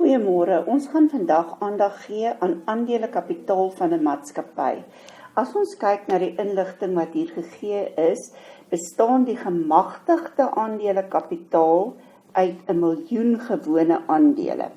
Goeiemôre, ons gaan vandag aandag gee aan aandelekapitaal van 'n maatskappy. As ons kyk na die inligting wat hier gegee is, bestaan die gemagtigde aandelekapitaal uit 'n miljoen gewone aandele.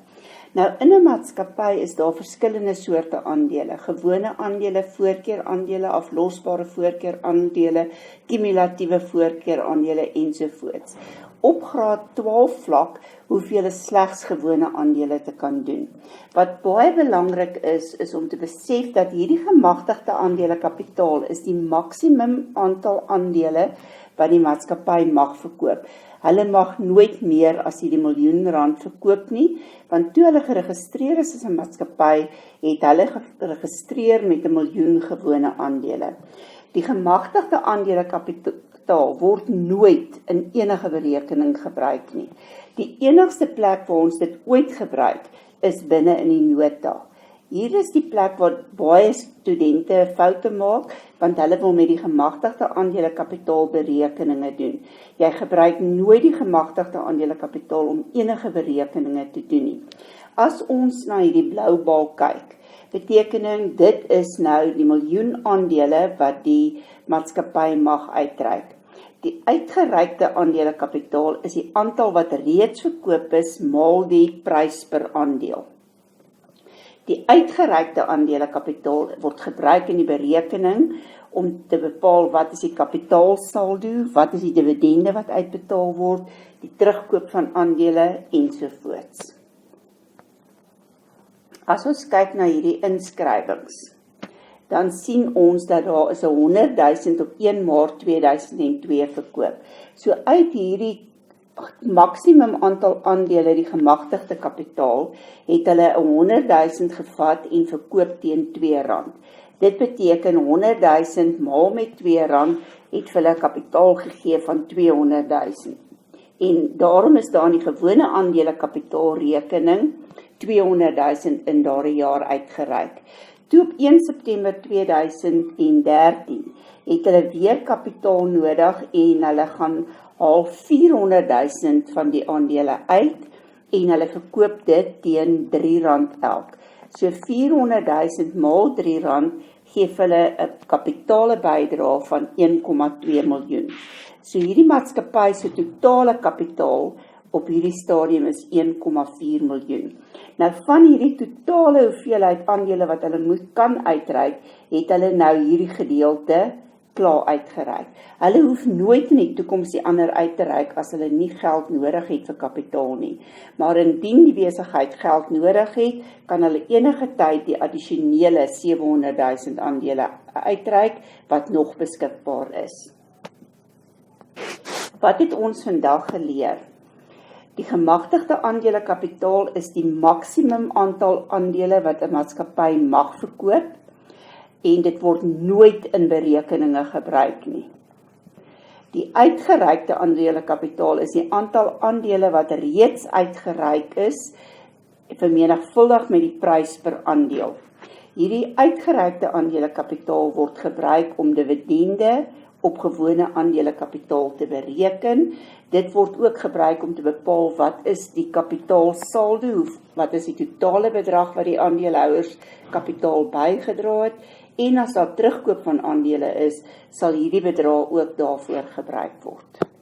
Nou in 'n maatskappy is daar verskillende soorte aandele, gewone aandele, voorkeuraandele, aflosbare voorkeuraandele, kumulatiewe voorkeuraandele ensovoorts. Op graad 12 vlak hoef jy slegs gewone aandele te kan doen. Wat baie belangrik is om te besef dat hierdie gemagtigde aandelekapitaal is die maksimum aantal aandele wat die maatskappy mag verkoop. Hulle mag nooit meer as hierdie miljoen rand verkoop nie, want toe hulle geregistreer is as 'n maatskappy, het hulle geregistreer met 'n miljoen gewone aandele. Die gemagtigde aandelekapitaal word nooit in enige berekening gebruik nie. Die enigste plek waar ons dit ooit gebruik is binne in die nota. Hier is die plek waar baie studente foute maak, want hulle wil met die gemagtigde aandelekapitaal berekeninge doen. Jy gebruik nooit die gemagtigde aandelekapitaal om enige berekeninge te doen nie. As ons na hierdie blou bal kyk, beteken dit is nou die miljoen aandele wat die maatskappy mag uitreik. Die uitgereikte aandelekapitaal is die aantal wat reeds verkoop is maal die prys per aandeel. Die uitgereikte aandelekapitaal word gebruik in die berekening om te bepaal wat is die kapitaalsaldo, wat is die dividende wat uitbetaal word, die terugkoop van aandele ensovoorts. As ons kyk na hierdie inskrywings, dan sien ons dat daar is 100.000 op 1 Maart 2002 verkoop. So uit hierdie maksimum aantal aandele, die gemagtigde kapitaal, het hulle 100.000 gevat en verkoop teen R2. Dit beteken 100.000 maal met R2 het vir hulle kapitaal gegee van 200.000. En daarom is daar in die gewone aandelekapitaalrekening 200.000 in daardie jaar uitgereik. Toe op 1 September 2013 het hulle weer kapitaal nodig en hulle gaan haal 400.000 van die aandele uit en hulle verkoop dit teen R3 elk. So 400.000 maal R3 gee hulle 'n kapitale bydrae van 1,2 miljoen. So hierdie maatskappy se totale kapitaal op hierdie stadium is 1,4 miljoen. Nou van hierdie totale hoeveelheid aandele wat hulle kan uitreik, het hulle nou hierdie gedeelte klaar uitgereik. Hulle hoef nooit in die toekoms die ander uit te reik as hulle nie geld nodig het vir kapitaal nie. Maar indien die besigheid geld nodig het, kan hulle enige tyd die addisionele 700.000 aandele uitreik wat nog beskikbaar is. Wat het ons vandag geleer? Die gemagtigde aandelekapitaal is die maksimum aantal aandele wat 'n maatskappy mag verkoop en dit word nooit in berekeninge gebruik nie. Die uitgereikte aandelekapitaal is die aantal aandele wat reeds uitgereik is, vermenigvuldig met die prys per aandeel. Hierdie uitgereikte aandelekapitaal word gebruik om dividende op gewone aandelekapitaal te bereken. Dit word ook gebruik om te bepaal wat is die kapitaalsaldo, wat is die totale bedrag wat die aandeelhouers kapitaal bygedra het, en as daar terugkoop van aandele is, sal hierdie bedrag ook daarvoor gebruik word.